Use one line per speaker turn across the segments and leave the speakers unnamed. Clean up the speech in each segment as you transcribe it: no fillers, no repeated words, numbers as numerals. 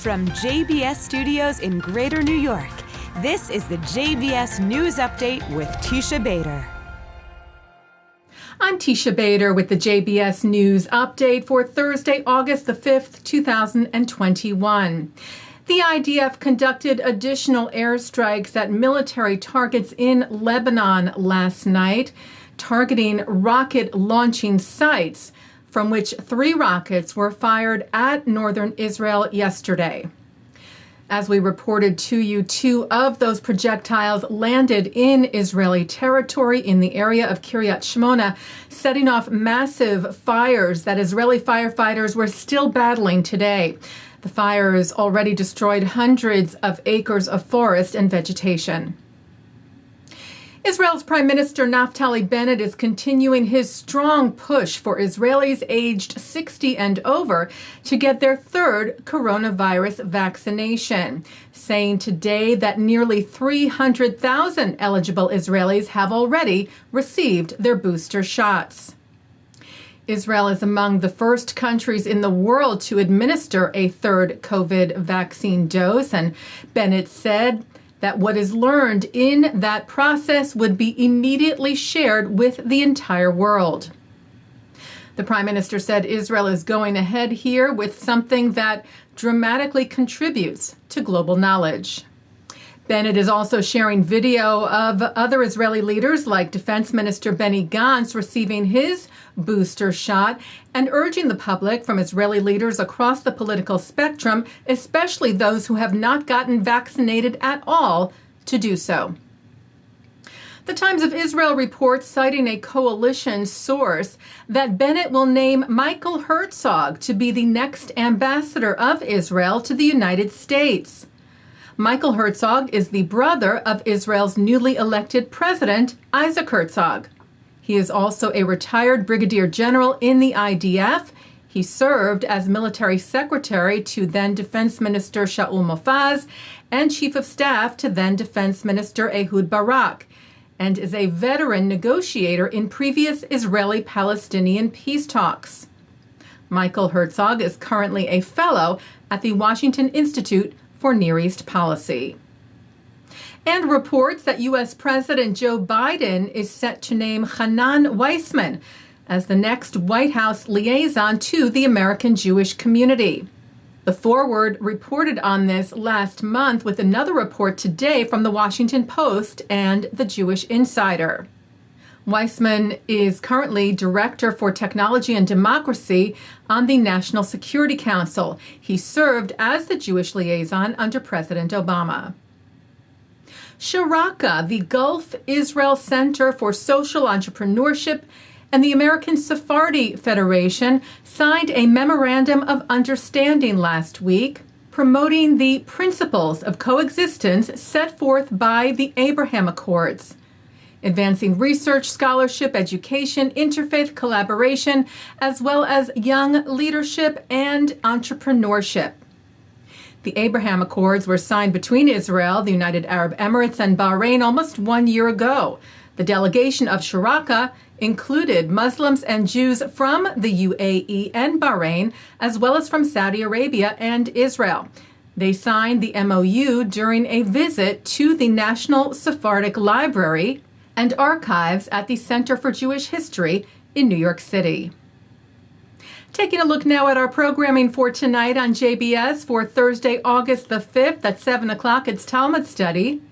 From JBS Studios in Greater New York, this is the JBS News Update with Teisha Bader.
I'm Teisha Bader with the JBS News Update for Thursday, August the 5th, 2021. The IDF conducted additional airstrikes at military targets in Lebanon last night, targeting rocket launching sites, from which 3 rockets were fired at northern Israel yesterday. As we reported to you, 2 of those projectiles landed in Israeli territory in the area of Kiryat Shmona, setting off massive fires that Israeli firefighters were still battling today. The fires already destroyed hundreds of acres of forest and vegetation. Israel's Prime Minister Naftali Bennett is continuing his strong push for Israelis aged 60 and over to get their 3rd coronavirus vaccination, saying today that nearly 300,000 eligible Israelis have already received their booster shots. Israel is among the first countries in the world to administer a 3rd COVID vaccine dose, and Bennett said that what is learned in that process would be immediately shared with the entire world. The Prime Minister said Israel is going ahead here with something that dramatically contributes to global knowledge. Bennett is also sharing video of other Israeli leaders like Defense Minister Benny Gantz receiving his booster shot and urging the public from Israeli leaders across the political spectrum, especially those who have not gotten vaccinated at all, to do so. The Times of Israel reports, citing a coalition source, that Bennett will name Michael Herzog to be the next ambassador of Israel to the United States. Michael Herzog is the brother of Israel's newly elected president, Isaac Herzog. He is also a retired brigadier general in the IDF. He served as military secretary to then Defense Minister Shaul Mofaz and chief of staff to then Defense Minister Ehud Barak, and is a veteran negotiator in previous Israeli-Palestinian peace talks. Michael Herzog is currently a fellow at the Washington Institute for Near East Policy. And reports that U.S. President Joe Biden is set to name Hanan Weissmann as the next White House liaison to the American Jewish community. The Forward reported on this last month with another report today from the Washington Post and the Jewish Insider. Weissmann is currently Director for Technology and Democracy on the National Security Council. He served as the Jewish liaison under President Obama. Sharaka, the Gulf Israel Center for Social Entrepreneurship, and the American Sephardi Federation signed a memorandum of understanding last week, promoting the principles of coexistence set forth by the Abraham Accords, advancing research, scholarship, education, interfaith collaboration, as well as young leadership and entrepreneurship. The Abraham Accords were signed between Israel, the United Arab Emirates, and Bahrain almost 1 year ago. The delegation of Sharaka included Muslims and Jews from the UAE and Bahrain, as well as from Saudi Arabia and Israel. They signed the MOU during a visit to the National Sephardic Library and Archives at the Center for Jewish History in New York City. Taking a look now at our programming for tonight on JBS for Thursday, August the 5th at 7 o'clock, it's Talmud Study.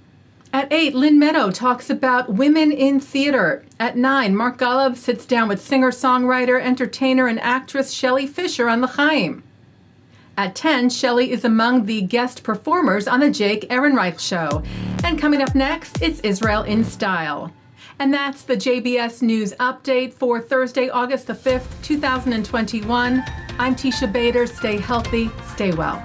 At 8, Lynn Meadow talks about women in theater. At 9, Mark Golub sits down with singer-songwriter, entertainer, and actress Shelley Fisher on the Chaim. At 10, Shelly is among the guest performers on the Jake Ehrenreich Show. And coming up next, it's Israel in Style. And that's the JBS News Update for Thursday, August the 5th, 2021. I'm Teisha Bader. Stay healthy, stay well.